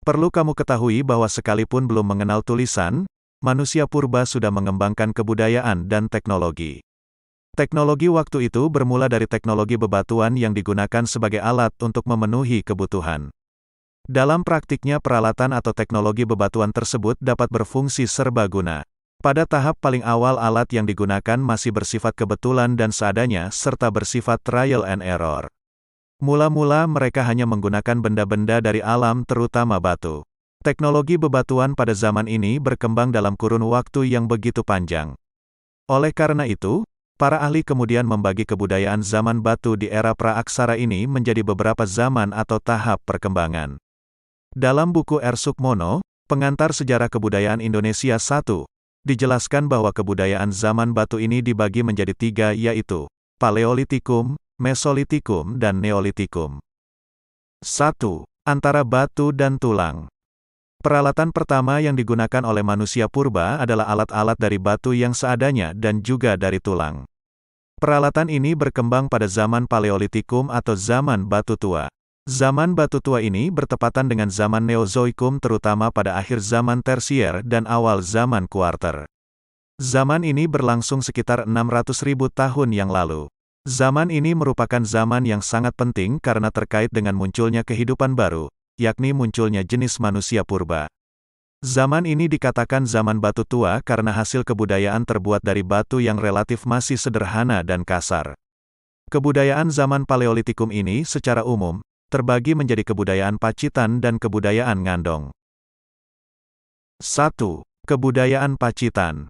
Perlu kamu ketahui bahwa sekalipun belum mengenal tulisan, manusia purba sudah mengembangkan kebudayaan dan teknologi. Teknologi waktu itu bermula dari teknologi bebatuan yang digunakan sebagai alat untuk memenuhi kebutuhan. Dalam praktiknya peralatan atau teknologi bebatuan tersebut dapat berfungsi serbaguna. Pada tahap paling awal alat yang digunakan masih bersifat kebetulan dan seadanya serta bersifat trial and error. Mula-mula mereka hanya menggunakan benda-benda dari alam terutama batu. Teknologi bebatuan pada zaman ini berkembang dalam kurun waktu yang begitu panjang. Oleh karena itu, para ahli kemudian membagi kebudayaan zaman batu di era praaksara ini menjadi beberapa zaman atau tahap perkembangan. Dalam buku R. Sukmono, Pengantar Sejarah Kebudayaan Indonesia 1, dijelaskan bahwa kebudayaan zaman batu ini dibagi menjadi 3 yaitu, Paleolitikum, Mesolitikum dan Neolitikum. 1. Antara batu dan tulang. Peralatan pertama yang digunakan oleh manusia purba adalah alat-alat dari batu yang seadanya dan juga dari tulang. Peralatan ini berkembang pada zaman Paleolitikum atau zaman batu tua. Zaman batu tua ini bertepatan dengan zaman Neozoikum terutama pada akhir zaman Tersier dan awal zaman Kuarter. Zaman ini berlangsung sekitar 600.000 tahun yang lalu. Zaman ini merupakan zaman yang sangat penting karena terkait dengan munculnya kehidupan baru, yakni munculnya jenis manusia purba. Zaman ini dikatakan zaman batu tua karena hasil kebudayaan terbuat dari batu yang relatif masih sederhana dan kasar. Kebudayaan zaman Paleolitikum ini secara umum terbagi menjadi kebudayaan Pacitan dan kebudayaan Ngandong. 1. Kebudayaan Pacitan.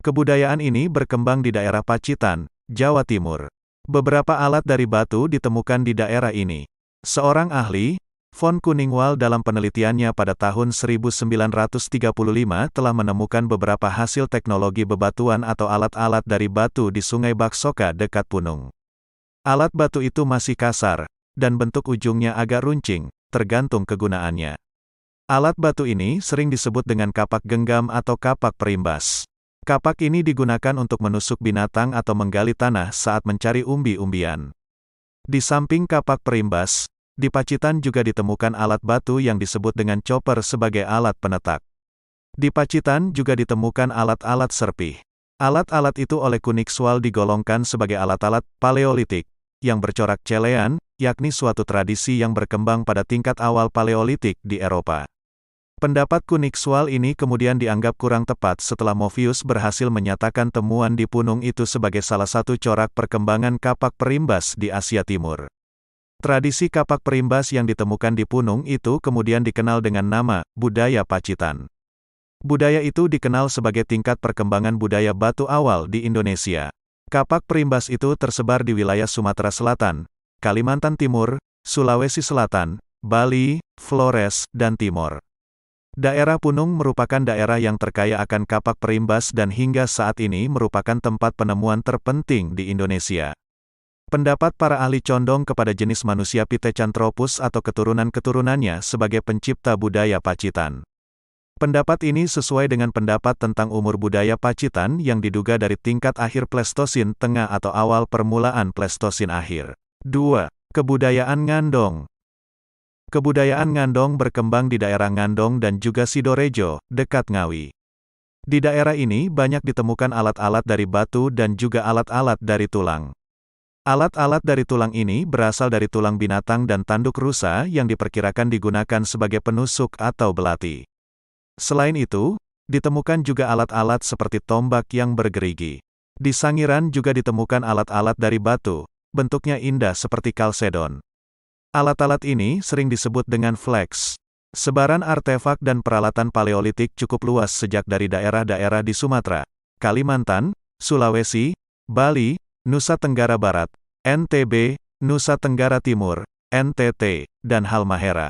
Kebudayaan ini berkembang di daerah Pacitan, Jawa Timur. Beberapa alat dari batu ditemukan di daerah ini. Seorang ahli, Von Kuningwal dalam penelitiannya pada tahun 1935 telah menemukan beberapa hasil teknologi bebatuan atau alat-alat dari batu di Sungai Baksoka dekat Punung. Alat batu itu masih kasar, dan bentuk ujungnya agak runcing, tergantung kegunaannya. Alat batu ini sering disebut dengan kapak genggam atau kapak perimbas. Kapak ini digunakan untuk menusuk binatang atau menggali tanah saat mencari umbi-umbian. Di samping kapak perimbas, di Pacitan juga ditemukan alat batu yang disebut dengan chopper sebagai alat penetak. Di Pacitan juga ditemukan alat-alat serpih. Alat-alat itu oleh Kunixwal digolongkan sebagai alat-alat Paleolitik, yang bercorak celean, yakni suatu tradisi yang berkembang pada tingkat awal Paleolitik di Eropa. Pendapat Kunixwal ini kemudian dianggap kurang tepat setelah Movius berhasil menyatakan temuan di Punung itu sebagai salah satu corak perkembangan kapak perimbas di Asia Timur. Tradisi kapak perimbas yang ditemukan di Punung itu kemudian dikenal dengan nama budaya Pacitan. Budaya itu dikenal sebagai tingkat perkembangan budaya batu awal di Indonesia. Kapak perimbas itu tersebar di wilayah Sumatera Selatan, Kalimantan Timur, Sulawesi Selatan, Bali, Flores, dan Timor. Daerah Punung merupakan daerah yang terkaya akan kapak perimbas dan hingga saat ini merupakan tempat penemuan terpenting di Indonesia. Pendapat para ahli condong kepada jenis manusia Pithecanthropus atau keturunan-keturunannya sebagai pencipta budaya Pacitan. Pendapat ini sesuai dengan pendapat tentang umur budaya Pacitan yang diduga dari tingkat akhir Pleistosin tengah atau awal permulaan Pleistosin akhir. 2. Kebudayaan Ngandong. Kebudayaan Ngandong berkembang di daerah Ngandong dan juga Sidorejo, dekat Ngawi. Di daerah ini banyak ditemukan alat-alat dari batu dan juga alat-alat dari tulang. Alat-alat dari tulang ini berasal dari tulang binatang dan tanduk rusa yang diperkirakan digunakan sebagai penusuk atau belati. Selain itu, ditemukan juga alat-alat seperti tombak yang bergerigi. Di Sangiran juga ditemukan alat-alat dari batu, bentuknya indah seperti kalsedon. Alat-alat ini sering disebut dengan flex. Sebaran artefak dan peralatan Paleolitik cukup luas sejak dari daerah-daerah di Sumatera, Kalimantan, Sulawesi, Bali, Nusa Tenggara Barat, NTB, Nusa Tenggara Timur, NTT, dan Halmahera.